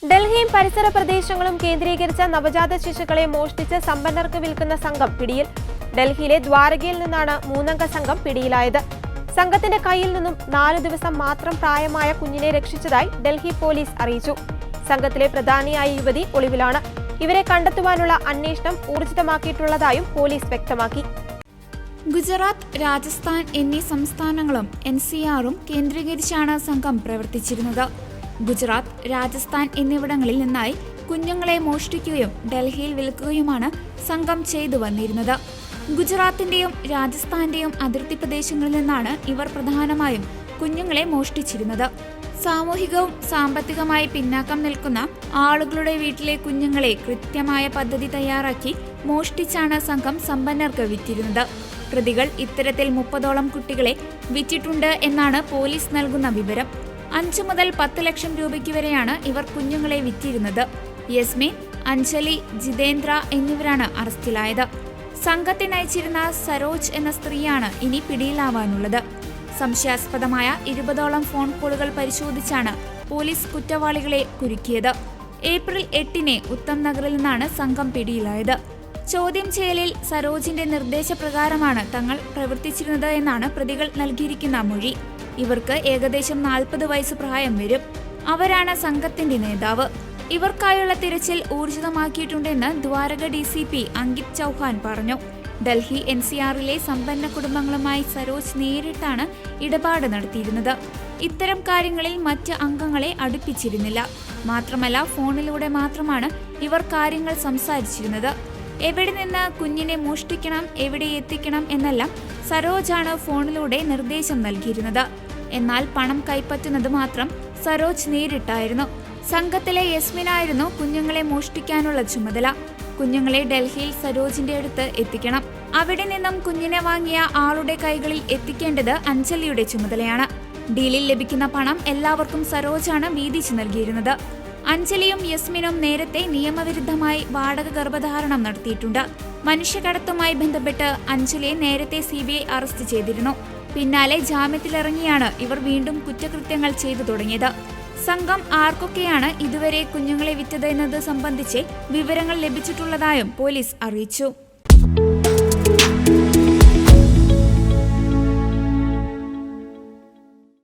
ഡൽഹിയും പരിസര പ്രദേശങ്ങളും കേന്ദ്രീകരിച്ച നവജാത ശിശുക്കളെ മോഷ്ടിച്ച് സമ്പന്നർക്ക് വിൽക്കുന്ന സംഘം പിടിയിൽ. ഡൽഹിയിലെ ദ്വാരകയിൽ നിന്നാണ് 3-അംഗ സംഘം പിടിയിലായത്. സംഘത്തിന്റെ കയ്യിൽ നിന്നും 4 ദിവസം മാത്രം പ്രായമായ കുഞ്ഞിനെ രക്ഷിച്ചതായി ഡൽഹി പോലീസ് അറിയിച്ചു. സംഘത്തിലെ പ്രധാനിയായ യുവതി ഒളിവിലാണ്. ഇവരെ കണ്ടെത്തുവാനുള്ള അന്വേഷണം ഊർജിതമാക്കിയിട്ടുള്ളതായും പോലീസ് വ്യക്തമാക്കി. ഗുജറാത്ത്, രാജസ്ഥാൻ എന്നീ സംസ്ഥാനങ്ങളും NCRഉം കേന്ദ്രീകരിച്ചാണ് സംഘം പ്രവർത്തിച്ചിരുന്നത്. ഗുജറാത്ത്, രാജസ്ഥാൻ എന്നിവിടങ്ങളിൽ നിന്നായി കുഞ്ഞുങ്ങളെ മോഷ്ടിക്കുകയും ഡൽഹിയിൽ വിൽക്കുകയുമാണ് സംഘം ചെയ്തു വന്നിരുന്നത്. ഗുജറാത്തിന്റെയും രാജസ്ഥാന്റെയും അതിർത്തി പ്രദേശങ്ങളിൽ നിന്നാണ് ഇവർ പ്രധാനമായും കുഞ്ഞുങ്ങളെ മോഷ്ടിച്ചിരുന്നത്. സാമൂഹികവും സാമ്പത്തികമായി പിന്നാക്കം നിൽക്കുന്ന ആളുകളുടെ വീട്ടിലെ കുഞ്ഞുങ്ങളെ കൃത്യമായ പദ്ധതി തയ്യാറാക്കി മോഷ്ടിച്ചാണ് സംഘം സമ്പന്നർക്ക് വിറ്റിരുന്നത്. പ്രതികൾ ഇത്തരത്തിൽ 30ഓളം കുട്ടികളെ വിറ്റിട്ടുണ്ട് എന്നാണ് പോലീസ് നൽകുന്ന വിവരം. 5 മുതൽ 10 ലക്ഷം രൂപയ്ക്ക് വരെയാണ് ഇവർ കുഞ്ഞുങ്ങളെ വിറ്റിരുന്നത്. യസ്മിൻ, അഞ്ജലി, ജിതേന്ദ്ര എന്നിവരാണ് അറസ്റ്റിലായത്. സംഘത്തെ നയിച്ചിരുന്ന സരോജ് എന്ന സ്ത്രീയാണ് ഇനി പിടിയിലാവാനുള്ളത്. സംശയാസ്പദമായ 20ഓളം ഫോൺ കോളുകൾ പരിശോധിച്ചാണ് പോലീസ് കുറ്റവാളികളെ കുരുക്കിയത്. ഏപ്രിൽ 8-ന് ഉത്തം നഗറിൽ നിന്നാണ് സംഘം പിടിയിലായത്. ചോദ്യം ചെയ്യലിൽ സരോജിന്റെ നിർദ്ദേശപ്രകാരമാണ് തങ്ങൾ പ്രവർത്തിച്ചിരുന്നത് എന്നാണ് പ്രതികൾ നൽകിയിരിക്കുന്ന മൊഴി. ഇവർക്ക് ഏകദേശം 40 വയസ്സ് പ്രായം വരും. അവരാണ് സംഘത്തിന്റെ നേതാവ്. ഇവർക്കായുള്ള തിരച്ചിൽ ഊർജിതമാക്കിയിട്ടുണ്ടെന്ന് ദ്വാരക DCP അങ്കിത് ചൗഹാൻ പറഞ്ഞു. ഡൽഹി NCRയിലെ സമ്പന്ന കുടുംബങ്ങളുമായി സരോജ് നേരിട്ടാണ് ഇടപാട് നടത്തിയിരുന്നത്. ഇത്തരം കാര്യങ്ങളിൽ മറ്റ് അംഗങ്ങളെ അടുപ്പിച്ചിരുന്നില്ല. മാത്രമല്ല, ഫോണിലൂടെ മാത്രമാണ് ഇവർ കാര്യങ്ങൾ സംസാരിച്ചിരുന്നത്. എവിടെ നിന്ന് കുഞ്ഞിനെ മോഷ്ടിക്കണം, എവിടെ എത്തിക്കണം എന്നെല്ലാം സരോജാണ് ഫോണിലൂടെ നിർദ്ദേശം നൽകിയിരുന്നത്. എന്നാൽ പണം കൈപ്പറ്റുന്നത് മാത്രം സരോജ് നേരിട്ടായിരുന്നു. സംഘത്തിലെ യസ്മിനായിരുന്നു കുഞ്ഞുങ്ങളെ മോഷ്ടിക്കാനുള്ള ചുമതല. കുഞ്ഞുങ്ങളെ ഡൽഹിയിൽ സരോജിന്റെ അടുത്ത് എത്തിക്കണം. അവിടെ നിന്നും കുഞ്ഞിനെ വാങ്ങിയ ആളുടെ കൈകളിൽ എത്തിക്കേണ്ടത് അഞ്ജലിയുടെ ചുമതലയാണ്. ഡീലിൽ ലഭിക്കുന്ന പണം എല്ലാവർക്കും സരോജാണ് വീതിച്ചു നൽകിയിരുന്നത്. അഞ്ജലിയും യസ്മിനും നേരത്തെ നിയമവിരുദ്ധമായി വാടക ഗർഭധാരണം നടത്തിയിട്ടുണ്ട്. മനുഷ്യക്കടത്തുമായി ബന്ധപ്പെട്ട് അഞ്ജലിയെ നേരത്തെ CBI അറസ്റ്റ് ചെയ്തിരുന്നു. പിന്നാലെ ജാമ്യത്തിലിറങ്ങിയാണ് ഇവർ വീണ്ടും കുറ്റകൃത്യങ്ങൾ ചെയ്തു തുടങ്ങിയത്. സംഘം ആർക്കൊക്കെയാണ് ഇതുവരെ കുഞ്ഞുങ്ങളെ വിറ്റത് എന്നത് സംബന്ധിച്ച് വിവരങ്ങൾ ലഭിച്ചിട്ടുള്ളതായും പോലീസ് അറിയിച്ചു.